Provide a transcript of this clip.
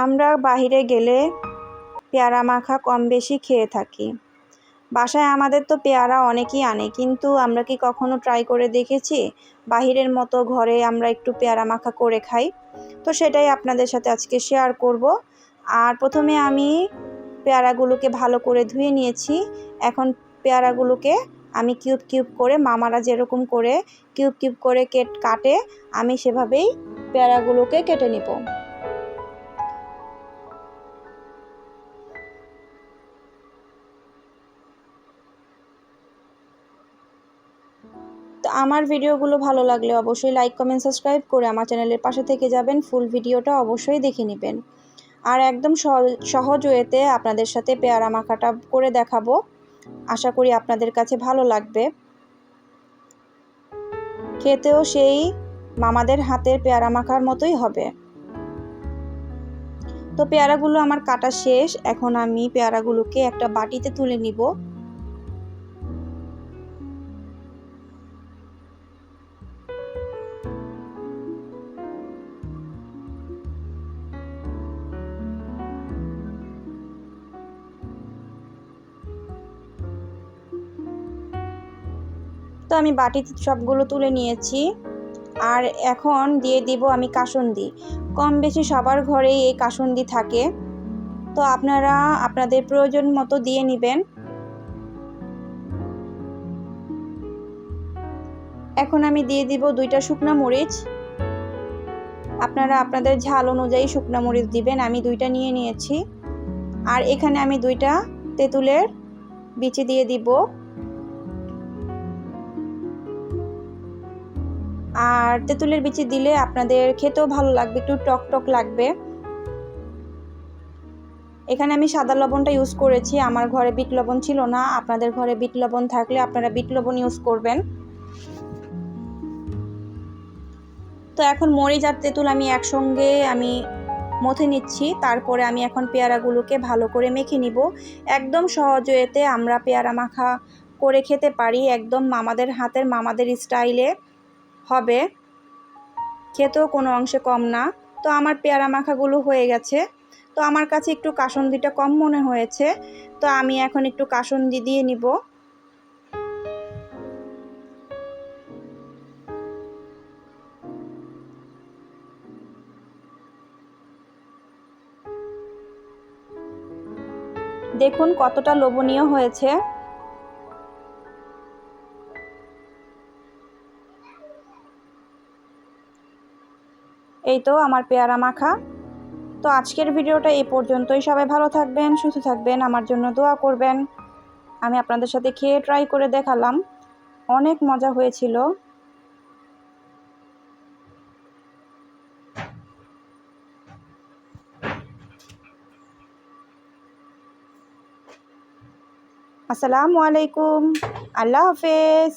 আমরা বাইরে গেলে পেয়ারা মাখা কম বেশি খেয়ে থাকি। বাসায় আমাদের তো পেয়ারা অনেকেই আনে, কিন্তু আমরা কি কখনো ট্রাই করে দেখেছি বাহিরের মতো ঘরে আমরা একটু পেয়ারা মাখা করে খাই? তো সেটাই আপনাদের সাথে আজকে শেয়ার করব। আর প্রথমে আমি পেয়ারাগুলোকে ভালো করে ধুয়ে নিয়েছি। এখন পেয়ারাগুলোকে আমি কিউব কিউব করে, মামারা যেরকম করে কিউব কিউব করে কাটে, আমি সেভাবেই পেয়ারাগুলোকে কেটে নিব। তো আমার ভিডিওগুলো ভালো লাগলে অবশ্যই লাইক, কমেন্ট, সাবস্ক্রাইব করে আমার চ্যানেলের পাশে থেকে যাবেন। ফুল ভিডিওটা অবশ্যই দেখে নেবেন। আর একদম সহজ ওয়েতে আপনাদের সাথে পেয়ারা মাখাটা করে দেখাবো। আশা করি আপনাদের কাছে ভালো লাগবে। খেতেও সেই মামাদের হাতের পেয়ারা মাখার মতোই হবে। তো পেয়ারাগুলো আমার কাটা শেষ। এখন আমি পেয়ারাগুলোকে একটা বাটিতে তুলে নিব। তো আমি বাটিতে সবগুলো তুলে নিয়েছি। আর এখন দিয়ে দিব আমি কাসুন্দি। কম বেশি সবার ঘরেই এই কাসুন্দি থাকে, তো আপনারা আপনাদের প্রয়োজন মতো দিয়ে নেবেন। এখন আমি দিয়ে দিব 2টা শুকনো মরিচ। আপনারা আপনাদের ঝাল অনুযায়ী শুকনো মরিচ দিবেন। আমি 2টা নিয়ে নিয়েছি। আর এখানে আমি 2টা তেঁতুলের বিচি দিয়ে দিব। আর তেঁতুলের বিচি দিলে আপনাদের খেতেও ভালো লাগবে, একটু টক টক লাগবে। এখানে আমি সাদা লবণটা ইউজ করেছি। আমার ঘরে বিট লবণ ছিল না। আপনাদের ঘরে বিট লবণ থাকলে আপনারা বিট লবণ ইউজ করবেন। তো এখন মরিচ আর তেঁতুল আমি একসঙ্গে মথে নিচ্ছি। তারপরে আমি এখন পেয়ারাগুলোকে ভালো করে মেখে নিব। একদম সহজ ওয়েতে আমরা পেয়ারা মাখা করে খেতে পারি। একদম মামাদের হাতের, মামাদের স্টাইলে হবে, খেতেও কোনো অংশে কম না। তো আমার পেয়ারা মাখাগুলো হয়ে গেছে। তো আমার কাছে একটু কাসুন্দিটা কম মনে হয়েছে, তো আমি এখন একটু কাসুন্দি দিয়ে নিব। দেখুন কতটা লোভনীয় হয়েছে। এই তো আমার পেয়ারা মাখা। তো আজকের ভিডিওটা এই পর্যন্তই। সবাই ভালো থাকবেন, সুস্থ থাকবেন, আমার জন্য দোয়া করবেন। আমি আপনাদের সাথে খেয়ে ট্রাই করে দেখালাম, অনেক মজা হয়েছিল। আসসালামু আলাইকুম, আল্লাহ হাফেজ।